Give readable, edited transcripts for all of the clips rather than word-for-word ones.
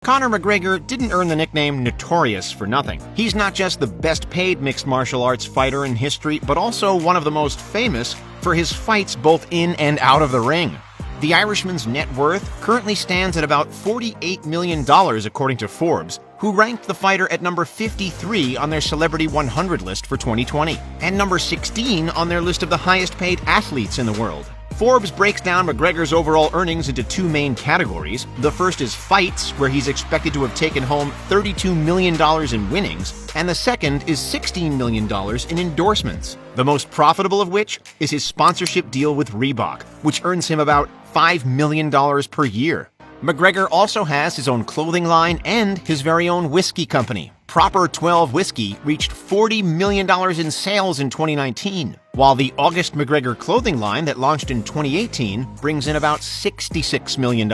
Conor McGregor didn't earn the nickname Notorious for nothing. He's not just the best-paid mixed martial arts fighter in history, but also one of the most famous for his fights both in and out of the ring. The Irishman's net worth currently stands at about $48 million according to Forbes, who ranked the fighter at number 53 on their Celebrity 100 list for 2020, and number 16 on their list of the highest-paid athletes in the world. Forbes breaks down McGregor's overall earnings into two main categories. The first is fights, where he's expected to have taken home $32 million in winnings, and the second is $16 million in endorsements, the most profitable of which is his sponsorship deal with Reebok, which earns him about $5 million per year. McGregor also has his own clothing line and his very own whiskey company. Proper 12 Whiskey reached $40 million in sales in 2019, while the August McGregor clothing line that launched in 2018 brings in about $66 million.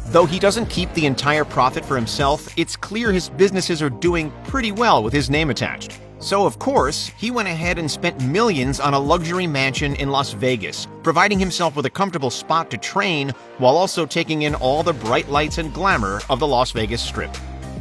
Though he doesn't keep the entire profit for himself, it's clear his businesses are doing pretty well with his name attached. So, of course, he went ahead and spent millions on a luxury mansion in Las Vegas, providing himself with a comfortable spot to train while also taking in all the bright lights and glamour of the Las Vegas Strip.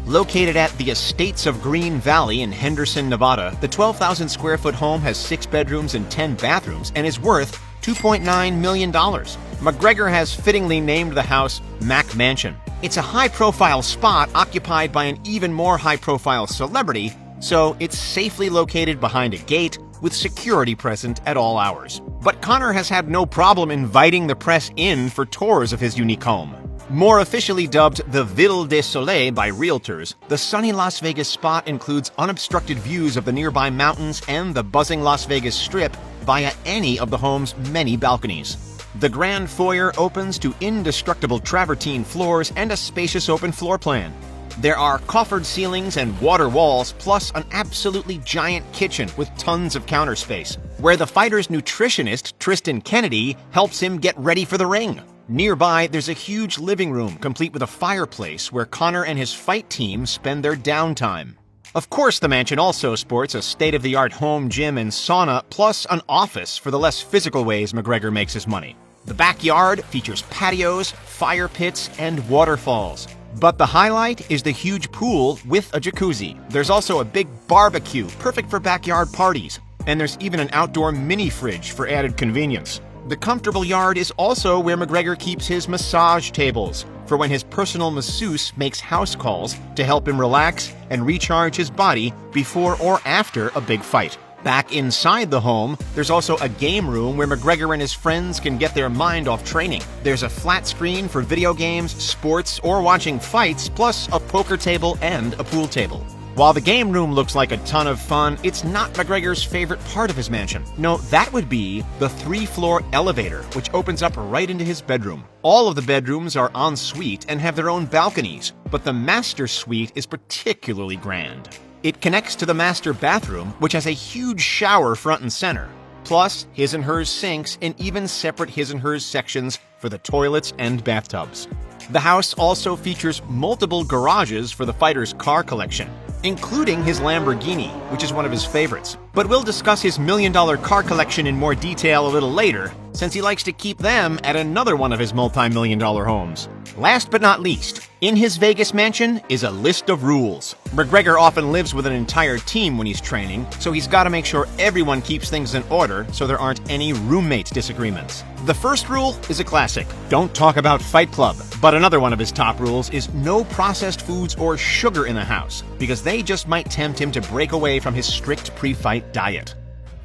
Located at the Estates of Green Valley in Henderson, Nevada, the 12,000-square-foot home has 6 bedrooms and 10 bathrooms and is worth $2.9 million. McGregor has fittingly named the house Mac Mansion. It's a high-profile spot occupied by an even more high-profile celebrity, so it's safely located behind a gate with security present at all hours. But Conor has had no problem inviting the press in for tours of his unique home. More officially dubbed the Ville du Soleil by realtors, the sunny Las Vegas spot includes unobstructed views of the nearby mountains and the buzzing Las Vegas Strip via any of the home's many balconies. The grand foyer opens to indestructible travertine floors and a spacious open floor plan. There are coffered ceilings and water walls, plus an absolutely giant kitchen with tons of counter space, where the fighter's nutritionist, Tristan Kennedy, helps him get ready for the ring. Nearby, there's a huge living room, complete with a fireplace, where Conor and his fight team spend their downtime. Of course, the mansion also sports a state-of-the-art home gym and sauna, plus an office for the less physical ways McGregor makes his money. The backyard features patios, fire pits, and waterfalls. But the highlight is the huge pool with a jacuzzi. There's also a big barbecue, perfect for backyard parties. And there's even an outdoor mini fridge for added convenience. The comfortable yard is also where McGregor keeps his massage tables, for when his personal masseuse makes house calls to help him relax and recharge his body before or after a big fight. Back inside the home, there's also a game room where McGregor and his friends can get their mind off training. There's a flat screen for video games, sports, or watching fights, plus a poker table and a pool table. While the game room looks like a ton of fun, it's not McGregor's favorite part of his mansion. No, that would be the 3-floor elevator, which opens up right into his bedroom. All of the bedrooms are en suite and have their own balconies, but the master suite is particularly grand. It connects to the master bathroom, which has a huge shower front and center, plus his and hers sinks and even separate his and hers sections for the toilets and bathtubs. The house also features multiple garages for the fighter's car collection, including his Lamborghini, which is one of his favorites. But we'll discuss his million-dollar car collection in more detail a little later, since he likes to keep them at another one of his multi-million-dollar homes. Last but not least, in his Vegas mansion is a list of rules. McGregor often lives with an entire team when he's training, so he's got to make sure everyone keeps things in order so there aren't any roommate disagreements. The first rule is a classic: don't talk about Fight Club. But another one of his top rules is no processed foods or sugar in the house, because they just might tempt him to break away from his strict pre-fight diet.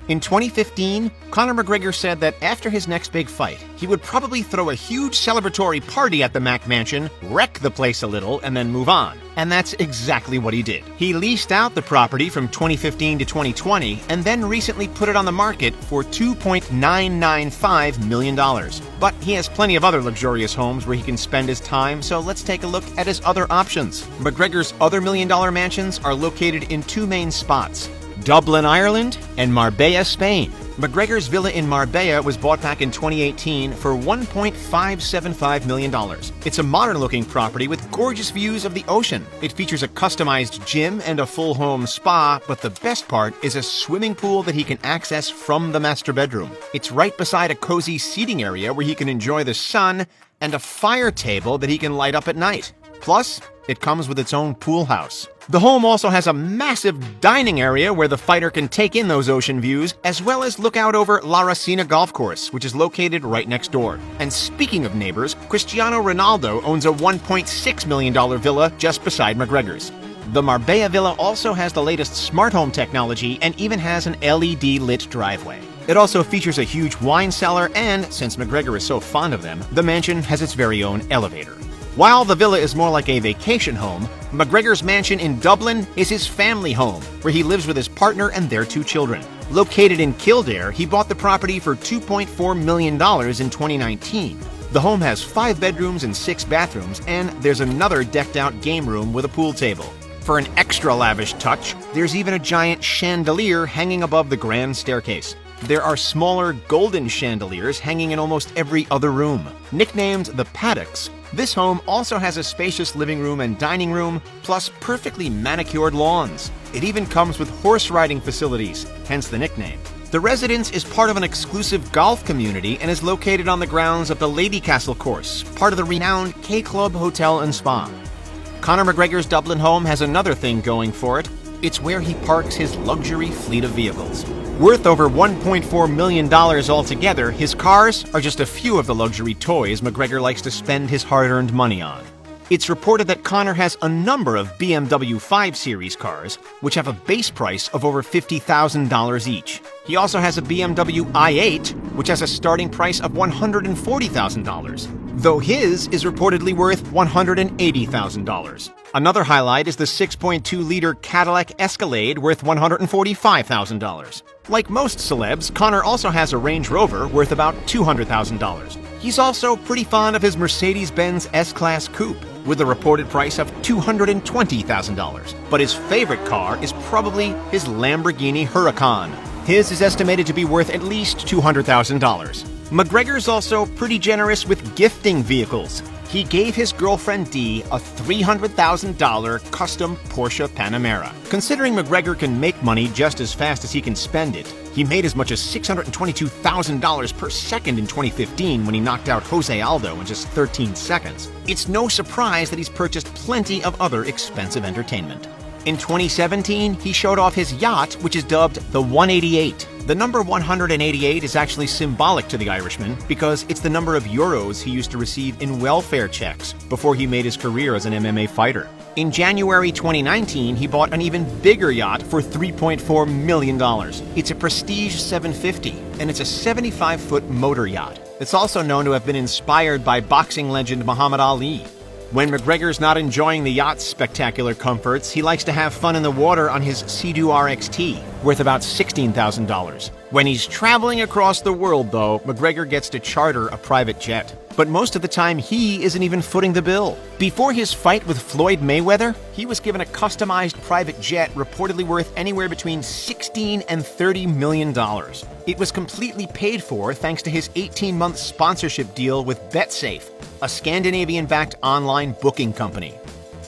In 2015, Conor McGregor said that after his next big fight, he would probably throw a huge celebratory party at the Mac Mansion, wreck the place a little, and then move on. And that's exactly what he did. He leased out the property from 2015 to 2020, and then recently put it on the market for $2.995 million. But he has plenty of other luxurious homes where he can spend his time, so let's take a look at his other options. McGregor's other million-dollar mansions are located in 2 main spots: Dublin, Ireland, and Marbella, Spain. McGregor's villa in Marbella was bought back in 2018 for $1.575 million. It's a modern-looking property with gorgeous views of the ocean. It features a customized gym and a full home spa, but the best part is a swimming pool that he can access from the master bedroom. It's right beside a cozy seating area where he can enjoy the sun and a fire table that he can light up at night. Plus, it comes with its own pool house. The home also has a massive dining area where the fighter can take in those ocean views, as well as look out over La Racina Golf Course, which is located right next door. And speaking of neighbors, Cristiano Ronaldo owns a $1.6 million villa just beside McGregor's. The Marbella Villa also has the latest smart home technology and even has an LED-lit driveway. It also features a huge wine cellar and, since McGregor is so fond of them, the mansion has its very own elevator. While the villa is more like a vacation home, McGregor's mansion in Dublin is his family home, where he lives with his partner and their 2 children. Located in Kildare, he bought the property for $2.4 million in 2019. The home has 5 bedrooms and 6 bathrooms, and there's another decked-out game room with a pool table. For an extra lavish touch, there's even a giant chandelier hanging above the grand staircase. There are smaller golden chandeliers hanging in almost every other room. Nicknamed the Paddocks, this home also has a spacious living room and dining room, plus perfectly manicured lawns. It even comes with horse riding facilities, hence the nickname. The residence is part of an exclusive golf community and is located on the grounds of the Lady Castle course, part of the renowned K-Club Hotel and Spa. Conor McGregor's Dublin home has another thing going for it. It's where he parks his luxury fleet of vehicles. Worth over $1.4 million altogether, his cars are just a few of the luxury toys McGregor likes to spend his hard-earned money on. It's reported that Conor has a number of BMW 5 Series cars, which have a base price of over $50,000 each. He also has a BMW i8, which has a starting price of $140,000, though his is reportedly worth $180,000. Another highlight is the 6.2-liter Cadillac Escalade worth $145,000. Like most celebs, Conor also has a Range Rover worth about $200,000. He's also pretty fond of his Mercedes-Benz S-Class Coupe, with a reported price of $220,000. But his favorite car is probably his Lamborghini Huracan. His is estimated to be worth at least $200,000. McGregor's also pretty generous with gifting vehicles. He gave his girlfriend Dee a $300,000 custom Porsche Panamera. Considering McGregor can make money just as fast as he can spend it, he made as much as $622,000 per second in 2015 when he knocked out Jose Aldo in just 13 seconds. It's no surprise that he's purchased plenty of other expensive entertainment. In 2017, he showed off his yacht, which is dubbed the 188. The number 188 is actually symbolic to the Irishman because it's the number of euros he used to receive in welfare checks before he made his career as an MMA fighter. In January 2019, he bought an even bigger yacht for $3.4 million. It's a Prestige 750, and it's a 75-foot motor yacht. It's also known to have been inspired by boxing legend Muhammad Ali. When McGregor's not enjoying the yacht's spectacular comforts, he likes to have fun in the water on his Sea-Doo RXT, worth about $16,000. When he's traveling across the world, though, McGregor gets to charter a private jet. But most of the time, he isn't even footing the bill. Before his fight with Floyd Mayweather, he was given a customized private jet reportedly worth anywhere between $16 and $30 million. It was completely paid for thanks to his 18-month sponsorship deal with BetSafe, a Scandinavian-backed online booking company.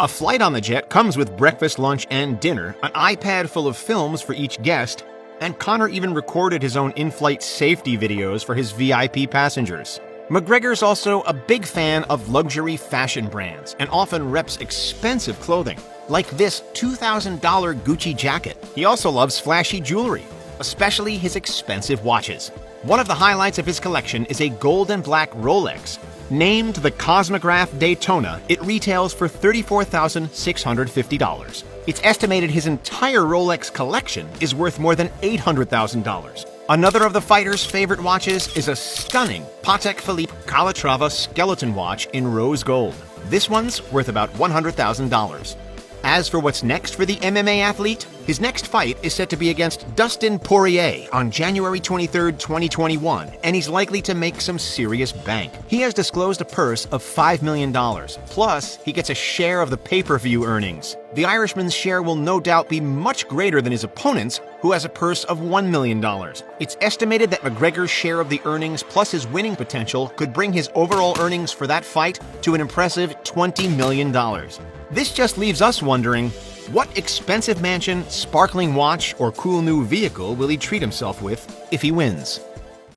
A flight on the jet comes with breakfast, lunch, and dinner, an iPad full of films for each guest, and Conor even recorded his own in-flight safety videos for his VIP passengers. McGregor's also a big fan of luxury fashion brands and often reps expensive clothing, like this $2,000 Gucci jacket. He also loves flashy jewelry, especially his expensive watches. One of the highlights of his collection is a gold and black Rolex. Named the Cosmograph Daytona, it retails for $34,650. It's estimated his entire Rolex collection is worth more than $800,000. Another of the fighter's favorite watches is a stunning Patek Philippe Calatrava skeleton watch in rose gold. This one's worth about $100,000. As for what's next for the MMA athlete, his next fight is set to be against Dustin Poirier on January 23, 2021, and he's likely to make some serious bank. He has disclosed a purse of $5 million, plus he gets a share of the pay-per-view earnings. The Irishman's share will no doubt be much greater than his opponent's, who has a purse of $1 million. It's estimated that McGregor's share of the earnings plus his winning potential could bring his overall earnings for that fight to an impressive $20 million. This just leaves us wondering, what expensive mansion, sparkling watch, or cool new vehicle will he treat himself with if he wins?